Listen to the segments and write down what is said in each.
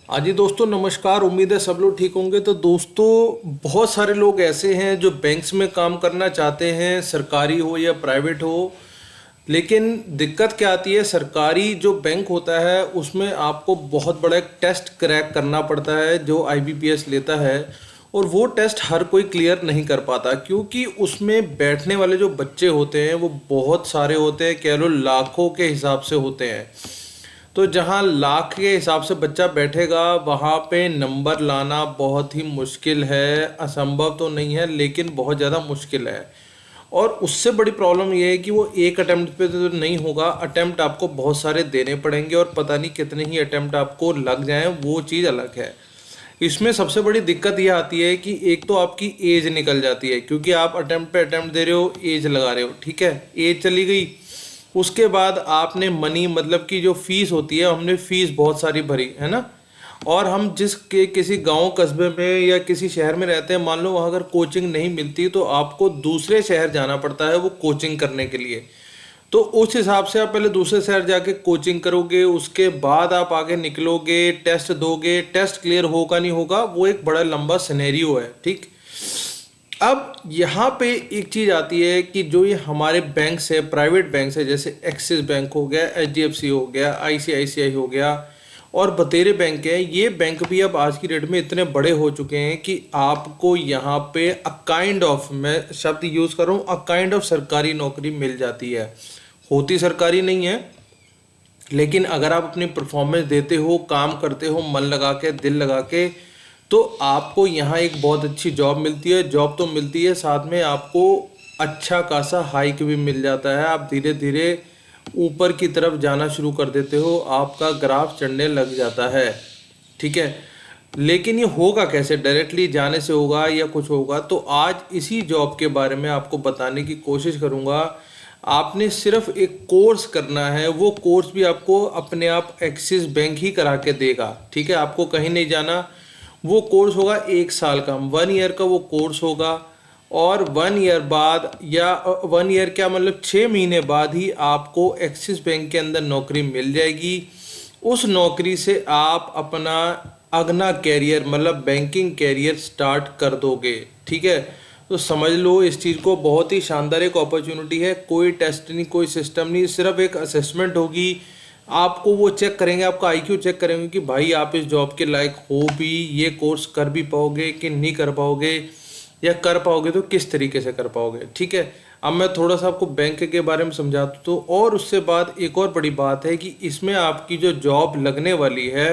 हाँ जी दोस्तों, नमस्कार। उम्मीद है सब लोग ठीक होंगे। तो दोस्तों, बहुत सारे लोग ऐसे हैं जो बैंक्स में काम करना चाहते हैं, सरकारी हो या प्राइवेट हो। लेकिन दिक्कत क्या आती है, सरकारी जो बैंक होता है उसमें आपको बहुत बड़ा एक टेस्ट क्रैक करना पड़ता है जो आईबीपीएस लेता है। और वो टेस्ट हर कोई क्लियर नहीं कर पाता, क्योंकि उसमें बैठने वाले जो बच्चे होते हैं वो बहुत सारे होते हैं, कह लो लाखों के हिसाब से होते हैं। तो जहाँ लाख के हिसाब से बच्चा बैठेगा वहाँ पे नंबर लाना बहुत ही मुश्किल है। असंभव तो नहीं है, लेकिन बहुत ज़्यादा मुश्किल है। और उससे बड़ी प्रॉब्लम ये है कि वो एक अटेम्प्ट पे तो नहीं होगा, अटेम्प्ट आपको बहुत सारे देने पड़ेंगे और पता नहीं कितने ही अटेम्प्ट आपको लग जाएं, वो चीज़ अलग है। इसमें सबसे बड़ी दिक्कत ये आती है कि एक तो आपकी एज निकल जाती है, क्योंकि आप अटेम्प्ट पे अटेम्प्ट दे रहे हो, एज लगा रहे हो, ठीक है, एज चली गई। उसके बाद आपने मनी, मतलब कि जो फीस होती है, हमने फीस बहुत सारी भरी है ना। और हम जिस के किसी गांव कस्बे में या किसी शहर में रहते हैं, मान लो वहाँ अगर कोचिंग नहीं मिलती तो आपको दूसरे शहर जाना पड़ता है वो कोचिंग करने के लिए। तो उस हिसाब से आप पहले दूसरे शहर जाके कोचिंग करोगे, उसके बाद आप आगे निकलोगे, टेस्ट दोगे, टेस्ट क्लियर होगा नहीं होगा, वो एक बड़ा लंबा सिनेरियो है, ठीक। अब यहाँ पे एक चीज़ आती है कि जो ये हमारे बैंक है, प्राइवेट बैंक है, जैसे एक्सिस बैंक हो गया, एचडीएफसी हो गया, आईसीआईसीआई हो गया और बतेरे बैंक है। ये बैंक भी अब आज की डेट में इतने बड़े हो चुके हैं कि आपको यहाँ पे अ काइंड ऑफ, मैं शब्द यूज़ कर रहा हूँ, अ काइंड ऑफ सरकारी नौकरी मिल जाती है। होती सरकारी नहीं है, लेकिन अगर आप अपनी परफॉर्मेंस देते हो, काम करते हो मन लगा के, दिल लगा के, तो आपको यहाँ एक बहुत अच्छी जॉब मिलती है। जॉब तो मिलती है, साथ में आपको अच्छा खासा हाइक भी मिल जाता है। आप धीरे धीरे ऊपर की तरफ जाना शुरू कर देते हो, आपका ग्राफ चढ़ने लग जाता है, ठीक है। लेकिन ये होगा कैसे, डायरेक्टली जाने से होगा या कुछ होगा? तो आज इसी जॉब के बारे में आपको बताने की कोशिश करूँगा। आपने सिर्फ एक कोर्स करना है, वो कोर्स भी आपको अपने आप एक्सिस बैंक ही करा के देगा, ठीक है। आपको कहीं नहीं जाना। वो कोर्स होगा 1 साल का, 1 ईयर का वो कोर्स होगा। और 1 ईयर बाद, या 1 ईयर क्या मतलब 6 महीने बाद ही आपको एक्सिस बैंक के अंदर नौकरी मिल जाएगी। उस नौकरी से आप अपना अगला कैरियर, मतलब बैंकिंग कैरियर स्टार्ट कर दोगे, ठीक है। तो समझ लो इस चीज़ को, बहुत ही शानदार एक अपॉर्चुनिटी है। कोई टेस्ट नहीं, कोई सिस्टम नहीं, सिर्फ एक असेसमेंट होगी। आपको वो चेक करेंगे, आपका आईक्यू चेक करेंगे कि भाई आप इस जॉब के लायक हो भी, ये कोर्स कर भी पाओगे कि नहीं कर पाओगे, या कर पाओगे तो किस तरीके से कर पाओगे, ठीक है। अब मैं थोड़ा सा आपको बैंक के बारे में समझाता हूँ। तो और उससे बाद एक और बड़ी बात है कि इसमें आपकी जो जॉब लगने वाली है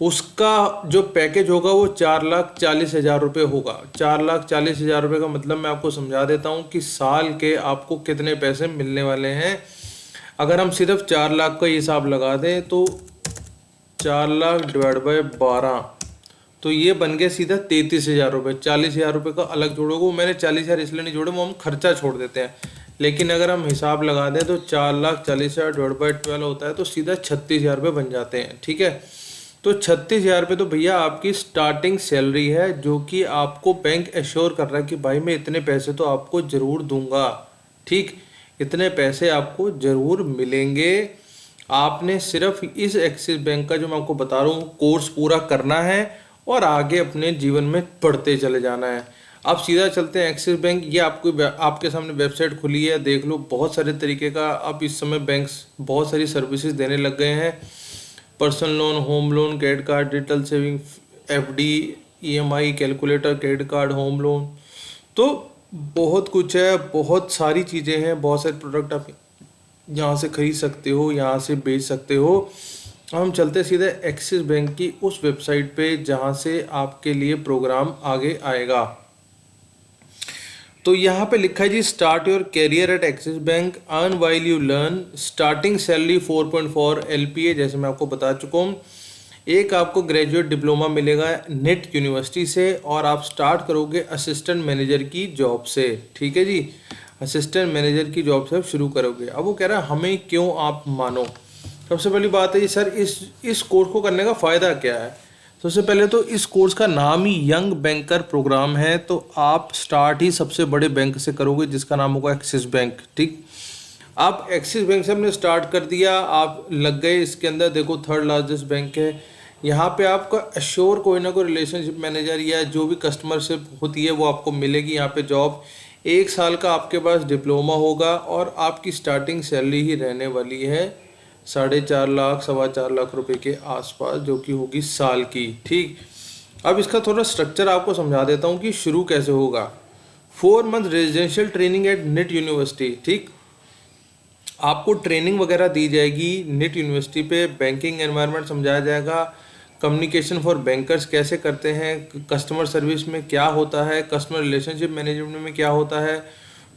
उसका जो पैकेज होगा वो 4,40,000 रुपये होगा। 4,40,000 रुपये का मतलब मैं आपको समझा देता हूँ कि साल के आपको कितने पैसे मिलने वाले हैं। अगर हम सिर्फ 4 लाख का हिसाब लगा दें तो 4 लाख डिवाइड बाय 12, तो ये बन गया सीधा 33,000 रुपये। 40,000 रुपये का अलग जोड़ोगे, मैंने 40,000 इसलिए नहीं जोड़े, वो हम खर्चा छोड़ देते हैं। लेकिन अगर हम हिसाब लगा दें तो 4,40,000 डिवाइड बाय 12 होता है, तो सीधा 36,000 रुपये बन जाते हैं, ठीक है। तो 36,000 रुपये तो भैया आपकी स्टार्टिंग सैलरी है, जो कि आपको बैंक एश्योर कर रहा है कि भाई मैं इतने पैसे तो आपको ज़रूर दूंगा, ठीक, इतने पैसे आपको ज़रूर मिलेंगे। आपने सिर्फ इस एक्सिस बैंक का जो मैं आपको बता रहा हूँ कोर्स पूरा करना है और आगे अपने जीवन में पढ़ते चले जाना है। अब सीधा चलते हैं एक्सिस बैंक। ये आपको आपके सामने वेबसाइट खुली है, देख लो। बहुत सारे तरीके का अब इस समय बैंक्स बहुत सारी सर्विसेज देने लग गए हैं। Personal loan, home loan, credit card, digital saving, FD, EMI, calculator, credit card, home loan, तो बहुत कुछ है, बहुत सारी चीज़ें हैं, बहुत सारे प्रोडक्ट आप यहाँ से खरीद सकते हो, यहाँ से बेच सकते हो। हम चलते सीधे एक्सिस बैंक की उस वेबसाइट पे जहाँ से आपके लिए प्रोग्राम आगे आएगा। तो यहाँ पे लिखा है जी, start your career at Axis Bank, earn while you learn, starting salary 4.4 LPA, जैसे मैं आपको बता चुका हूँ। एक आपको ग्रेजुएट डिप्लोमा मिलेगा नेट यूनिवर्सिटी से, और आप स्टार्ट करोगे असिस्टेंट मैनेजर की जॉब से, ठीक है जी। असिस्टेंट मैनेजर की जॉब से आप शुरू करोगे। अब वो कह रहा है हमें क्यों आप मानो। सबसे पहली बात है जी, सर इस कोर्स को करने का फ़ायदा क्या है। सबसे पहले तो इस कोर्स का नाम ही यंग बैंकर प्रोग्राम है, तो आप स्टार्ट ही सबसे बड़े बैंक से करोगे जिसका नाम होगा एक्सिस बैंक, ठीक। आप एक्सिस बैंक से हमने स्टार्ट कर दिया, आप लग गए इसके अंदर। देखो 3rd लार्जेस्ट बैंक है। यहाँ पे आपका अश्योर कोई ना कोई रिलेशनशिप मैनेजर या जो भी कस्टमरशिप होती है वो आपको मिलेगी यहाँ पे जॉब। 1 साल का आपके पास डिप्लोमा होगा और आपकी स्टार्टिंग सैलरी ही रहने वाली है 4.5 लाख 4.25 लाख रुपए के आसपास, जो कि होगी साल की। ठीक, अब इसका थोड़ा स्ट्रक्चर आपको समझा देता हूँ कि शुरू कैसे होगा। 4 month residential training at NIIT University. ठीक, आपको ट्रेनिंग वगैरह दी जाएगी निट यूनिवर्सिटी पे, बैंकिंग एनवायरनमेंट समझाया जाएगा, कम्युनिकेशन फॉर बैंकर्स कैसे करते हैं, कस्टमर सर्विस में क्या होता है, कस्टमर रिलेशनशिप मैनेजमेंट में क्या होता है,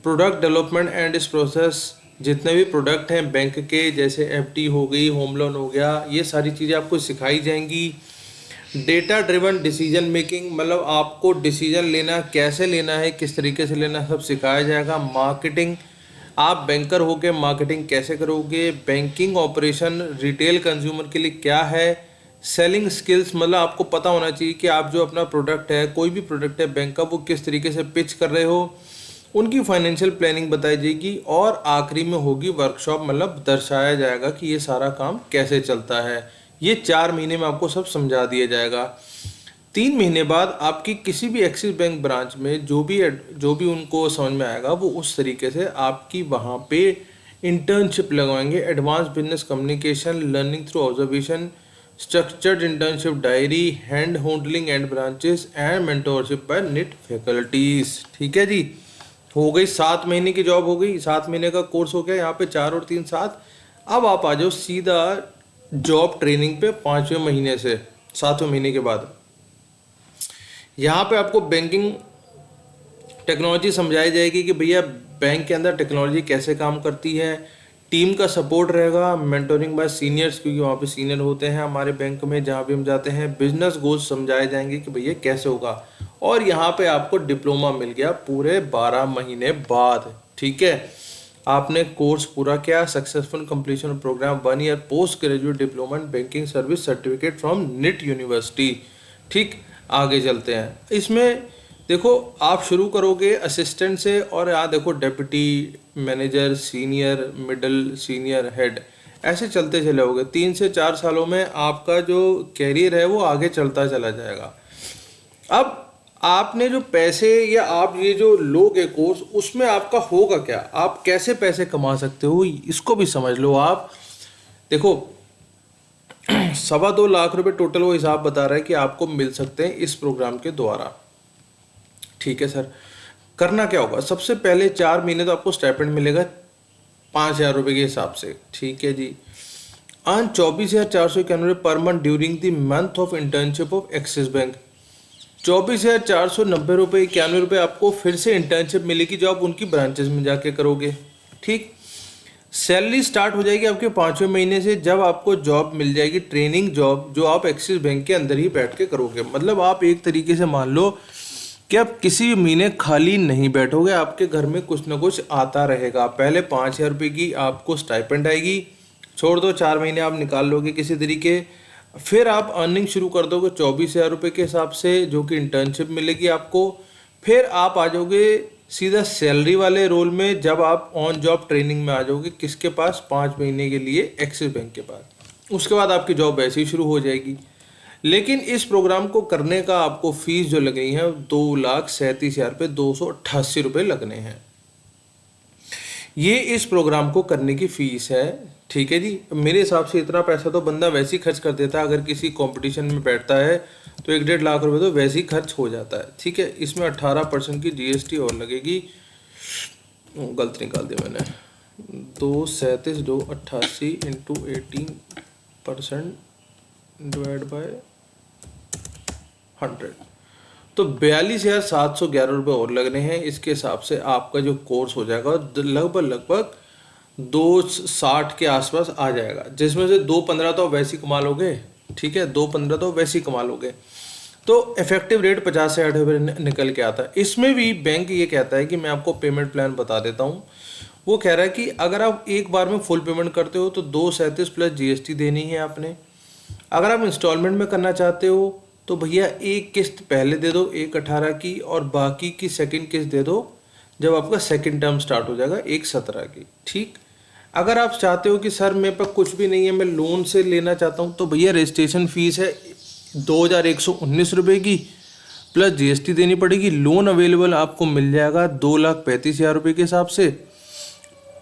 प्रोडक्ट डेवलपमेंट एंड इस प्रोसेस, जितने भी प्रोडक्ट हैं बैंक के जैसे एफडी हो गई, होम लोन हो गया, ये सारी चीज़ें आपको सिखाई जाएंगी। डेटा ड्रिवन डिसीजन मेकिंग, मतलब आपको डिसीजन लेना कैसे लेना है, किस तरीके से लेना, सब सिखाया जाएगा। मार्केटिंग, आप बैंकर होके मार्केटिंग कैसे करोगे, बैंकिंग ऑपरेशन रिटेल कंज्यूमर के लिए क्या है, सेलिंग स्किल्स, मतलब आपको पता होना चाहिए कि आप जो अपना प्रोडक्ट है, कोई भी प्रोडक्ट है बैंक का, वो किस तरीके से पिच कर रहे हो, उनकी फाइनेंशियल प्लानिंग बताई जाएगी। और आखिरी में होगी वर्कशॉप, मतलब दर्शाया जाएगा कि ये सारा काम कैसे चलता है। ये 4 महीने में आपको सब समझा दिया जाएगा। 3 महीने बाद आपकी किसी भी एक्सिस बैंक ब्रांच में जो भी उनको समझ में आएगा वो उस तरीके से आपकी वहाँ पे इंटर्नशिप लगवाएंगे। Advance business communication, learning through observation, structured internship diary, hand holding and branches and mentorship by NIIT faculties. ठीक है जी, हो गई 7 महीने की जॉब, हो गई 7 महीने का कोर्स हो गया। यहाँ पे 4 और 3 7। अब आप आ जाओ सीधा जॉब ट्रेनिंग पे 5वें महीने से 7वें महीने के बाद। यहाँ पे आपको बैंकिंग टेक्नोलॉजी समझाई जाएगी कि भैया बैंक के अंदर टेक्नोलॉजी कैसे काम करती है। टीम का सपोर्ट रहेगा, मेंटोरिंग बाय सीनियर्स, क्योंकि वहाँ पे सीनियर होते हैं हमारे बैंक में जहाँ भी हम जाते हैं। बिजनेस गोल्स समझाए जाएंगे कि भैया कैसे होगा। और यहाँ पे आपको डिप्लोमा मिल गया पूरे 12 महीने बाद। ठीक है, आपने कोर्स पूरा किया, successful completion programme 1 year post graduate diploma in banking service certificate from NIIT University. ठीक, आगे चलते हैं। इसमें देखो आप शुरू करोगे असिस्टेंट से, और यहाँ देखो deputy manager, senior, middle, senior, head, ऐसे चलते चले होगे। 3 से 4 सालों में आपका जो कैरियर है वो आगे चलता चला जाएगा। अब आपने जो पैसे या आप ये जो लोगे कोर्स, उसमें आपका होगा क्या, आप कैसे पैसे कमा सकते हो, इसको भी समझ लो आप। देखो 2.25 लाख रुपए टोटल वो हिसाब बता रहा है कि आपको मिल सकते हैं इस प्रोग्राम के द्वारा। ठीक है सर, करना क्या होगा, सबसे पहले 4 महीने तो आपको स्टाइपेंड मिलेगा 5,000 रुपये के हिसाब से। ठीक है जी, earn 24,491 per month during the month of internship of Axis Bank. 24,490 रुपये 91 रुपये आपको फिर से इंटर्नशिप मिलेगी जो आप उनकी ब्रांचेस में जाके करोगे। ठीक, सैलरी स्टार्ट हो जाएगी आपके 5वें महीने से, जब आपको जॉब मिल जाएगी, ट्रेनिंग जॉब, जो आप एक्सिस बैंक के अंदर ही बैठ के करोगे। मतलब आप एक तरीके से मान लो कि आप किसी भी महीने खाली नहीं बैठोगे, आपके घर में कुछ ना कुछ आता रहेगा। पहले 5,000 रुपये की आपको स्टाइपेंड आएगी, छोड़ दो 4 महीने आप निकाल लोगे किसी तरीके, फिर आप अर्निंग शुरू कर दोगे 24,000 रुपये के हिसाब से, जो कि इंटर्नशिप मिलेगी आपको। फिर आप आ जाओगे सीधा सैलरी वाले रोल में, जब आप ऑन जॉब ट्रेनिंग में आ जाओगे किसके पास, 5 महीने के लिए एक्सिस बैंक के पास। उसके बाद आपकी जॉब ऐसे ही शुरू हो जाएगी। लेकिन इस प्रोग्राम को करने का आपको फीस जो लगनी है 2,37,288 रुपये लगने हैं। ये इस प्रोग्राम को करने की फीस है। ठीक है जी, मेरे हिसाब से इतना पैसा तो बंदा वैसे ही खर्च कर देता है। अगर किसी कंपटीशन में बैठता है तो 1-1.5 लाख रुपए तो वैसे ही खर्च हो जाता है। ठीक है, इसमें 18% की जीएसटी और लगेगी। गलत निकाल दिया मैंने, 2,37,288 इंटू 18% डिवाइड बाय 100, तो 42,711 रुपये और लगने हैं। इसके हिसाब से आपका जो कोर्स हो जाएगा लगभग 260 के आसपास आ जाएगा, जिसमें से 215 तो वैसे ही कमा लोगे। ठीक है, 215 तो वैसे ही कमा लोगे, तो इफेक्टिव रेट 50 से 60 रुपये निकल के आता है। इसमें भी बैंक ये कहता है कि मैं आपको पेमेंट प्लान बता देता हूँ। वो कह रहा है कि अगर आप एक बार में फुल पेमेंट करते हो तो 237 प्लस जीएसटी देनी है आपने। अगर आप इंस्टॉलमेंट में करना चाहते हो तो भैया एक किस्त पहले दे दो 1/18 की, और बाकी की सेकंड किस्त दे दो जब आपका सेकंड टर्म स्टार्ट हो जाएगा 1/17 की। ठीक, अगर आप चाहते हो कि सर मेरे पास कुछ भी नहीं है, मैं लोन से लेना चाहता हूँ, तो भैया रजिस्ट्रेशन फीस है 2,119 रुपये की, प्लस GST देनी पड़ेगी। लोन अवेलेबल आपको मिल जाएगा 2,35,000 रुपये के हिसाब से,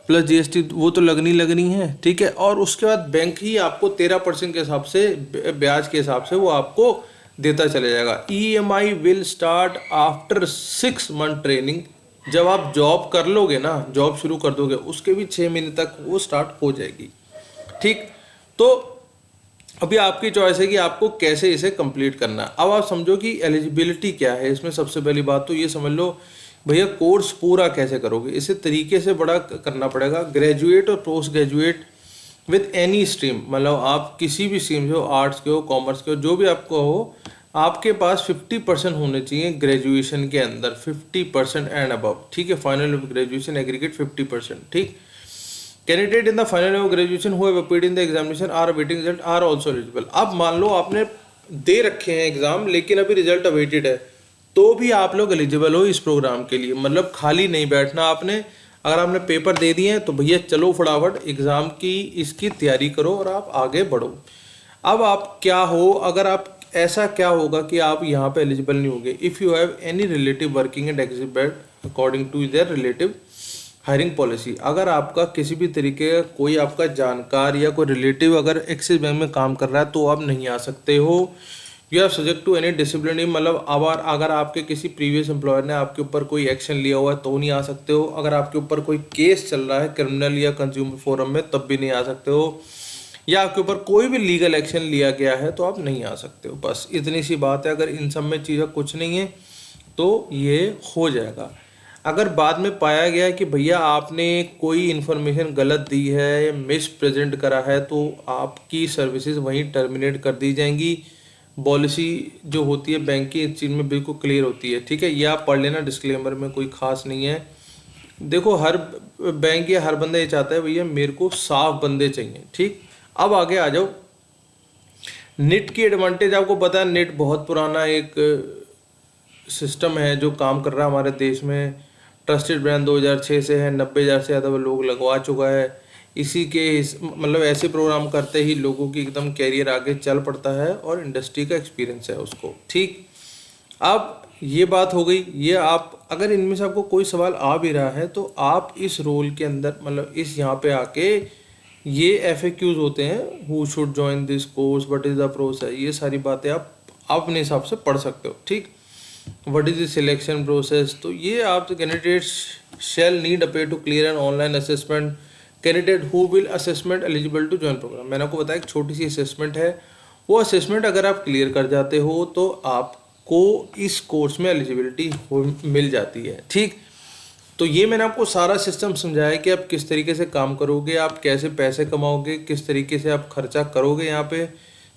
प्लस GST वो तो लगनी है, ठीक है। और उसके बाद बैंक ही आपको 13% के हिसाब से, ब्याज के हिसाब से वो आपको देता चले जाएगा। EMI will start after 6 month training. जब आप जॉब कर लोगे ना, जॉब शुरू कर दोगे, उसके भी 6 महीने तक वो स्टार्ट हो जाएगी, ठीक। तो अभी आपकी चॉइस है कि आपको कैसे इसे कंप्लीट करना है। अब आप समझो कि एलिजिबिलिटी क्या है इसमें। सबसे पहली बात तो ये समझ लो भैया, कोर्स पूरा कैसे करोगे। इसे तरीके से बड़ा करना पड़ेगा। ग्रेजुएट और post graduate with any stream, मतलब आप किसी भी स्ट्रीम से हो, आर्ट्स के हो, कॉमर्स के हो, जो भी आपको हो, आपके पास 50% होने चाहिए ग्रेजुएशन के अंदर, 50% एंड अबव, ठीक है। फाइनल ग्रेजुएशन एग्रीगेट 50%, ठीक। Candidate in the final of graduation who have appeared in the examination are awaiting result are also eligible. अब मान लो आपने दे रखे हैं एग्जाम, लेकिन अभी रिजल्ट अवेटेड है, तो भी आप लोग एलिजिबल हो इस प्रोग्राम के लिए। मतलब खाली नहीं बैठना आपने। अगर आपने पेपर दे दिए हैं तो भैया चलो फटाफट एग्जाम की इसकी तैयारी करो और आप आगे बढ़ो। अब आप क्या हो, अगर आप ऐसा क्या होगा कि आप यहाँ पे एलिजिबल नहीं होंगे। If you have any relative working and exhibit according to their relative hiring policy, अगर आपका किसी भी तरीके का कोई आपका जानकार या कोई रिलेटिव अगर एक्सिस बैंक में काम कर रहा है तो आप नहीं आ सकते हो। You are subject to any disciplinary, मतलब अगर आपके किसी प्रीवियस एम्प्लॉयर ने आपके ऊपर कोई एक्शन लिया हुआ है तो नहीं आ सकते हो। अगर आपके ऊपर कोई केस चल रहा है क्रिमिनल या कंज्यूमर फोरम में तब भी नहीं आ सकते हो, या आपके ऊपर कोई भी लीगल एक्शन लिया गया है तो आप नहीं आ सकते हो। बस इतनी सी बात है। अगर इन सब में चीज़ें कुछ नहीं है तो ये हो जाएगा। अगर बाद में पाया गया कि भैया आपने कोई इन्फॉर्मेशन गलत दी है या मिस प्रेजेंट करा है तो आपकी सर्विसेज वहीं टर्मिनेट कर दी जाएंगी। पॉलिसी जो होती है बैंक की इस चीज़ में बिल्कुल क्लियर होती है, ठीक है। ये आप पढ़ लेना, डिस्क्लेमर में कोई खास नहीं है। देखो हर बैंक या हर बंदा ये चाहता है भैया मेरे को साफ बंदे चाहिए, ठीक। अब आगे आ जाओ। निट की एडवांटेज आपको पता है, निट बहुत पुराना एक सिस्टम है जो काम कर रहा है हमारे देश में। ट्रस्टेड ब्रांड 2006 से है, 90,000 से ज़्यादा लोग लगवा चुका है। इसी के मतलब ऐसे प्रोग्राम करते ही लोगों की एकदम कैरियर आगे चल पड़ता है और इंडस्ट्री का एक्सपीरियंस है उसको, ठीक। अब ये बात हो गई। ये आप अगर इनमें से आपको कोई सवाल आ भी रहा है तो आप इस रोल के अंदर मतलब इस यहाँ पे आके ये FAQs होते हैं, who should join this course, what is the process, ये सारी बातें आप अपने हिसाब से पढ़ सकते हो, ठीक। What is the selection process, तो ये आप candidates shall need appear to clear an online assessment, candidate who will assessment eligible to join programme. मैंने आपको बताया एक छोटी सी असेसमेंट है, वो असेसमेंट अगर आप क्लियर कर जाते हो तो आपको इस कोर्स में एलिजिबिलिटी मिल जाती है, ठीक। तो ये मैंने आपको सारा सिस्टम समझाया कि आप किस तरीके से काम करोगे, आप कैसे पैसे कमाओगे, किस तरीके से आप खर्चा करोगे, यहाँ पे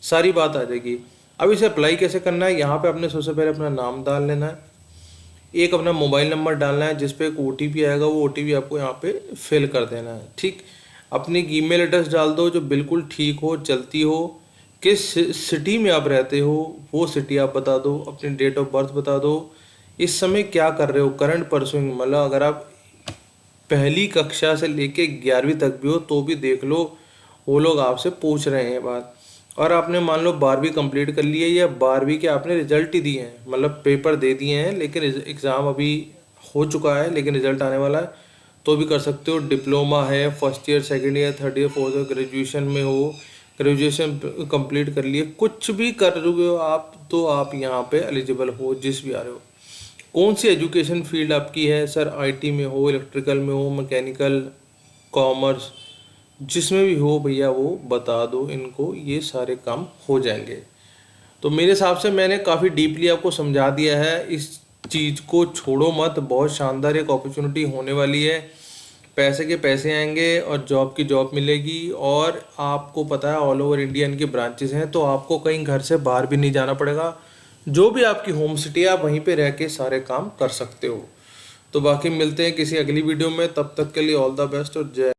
सारी बात आ जाएगी। अब इसे अप्लाई कैसे करना है, यहाँ पे आपने सबसे पहले अपना नाम डाल लेना है, एक अपना मोबाइल नंबर डालना है जिस पे एक OTP आएगा, वो OTP आपको यहाँ पे फिल कर देना है, ठीक। अपनी ईमेल एड्रेस डाल दो जो बिल्कुल ठीक हो, चलती हो। किस सिटी में आप रहते हो वो सिटी आप बता दो, अपनी डेट ऑफ बर्थ बता दो, इस समय क्या कर रहे हो, करंट परसुइंग, मतलब अगर आप पहली कक्षा से लेके 11वीं तक भी हो तो भी देख लो, वो लोग आपसे पूछ रहे हैं बात। और आपने मान लो 12वीं कंप्लीट कर ली है या 12वीं के आपने रिजल्ट ही दिए हैं, मतलब पेपर दे दिए हैं लेकिन एग्ज़ाम अभी हो चुका है लेकिन रिजल्ट आने वाला है, तो भी कर सकते हो। डिप्लोमा है, first year, second year, third year, fourth year, graduation में हो, ग्रेजुएशन कंप्लीट कर लिए, कुछ भी कर रहे हो आप तो आप यहाँ पे एलिजिबल हो जिस भी आ रहे हो। कौन सी एजुकेशन फील्ड आपकी है सर, IT में हो, इलेक्ट्रिकल में हो, मैकेनिकल, कॉमर्स, जिसमें भी हो भैया वो बता दो इनको, ये सारे काम हो जाएंगे। तो मेरे हिसाब से मैंने काफ़ी डीपली आपको समझा दिया है, इस चीज़ को छोड़ो मत, बहुत शानदार एक अपॉर्चुनिटी होने वाली है। पैसे के पैसे आएंगे और जॉब की जॉब मिलेगी, और आपको पता है ऑल ओवर इंडिया इनके ब्रांचेस हैं, तो आपको कहीं घर से बाहर भी नहीं जाना पड़ेगा। जो भी आपकी होम सिटी है आप वहीं पे रह के सारे काम कर सकते हो। तो बाकी मिलते हैं किसी अगली वीडियो में, तब तक के लिए ऑल द बेस्ट और जय।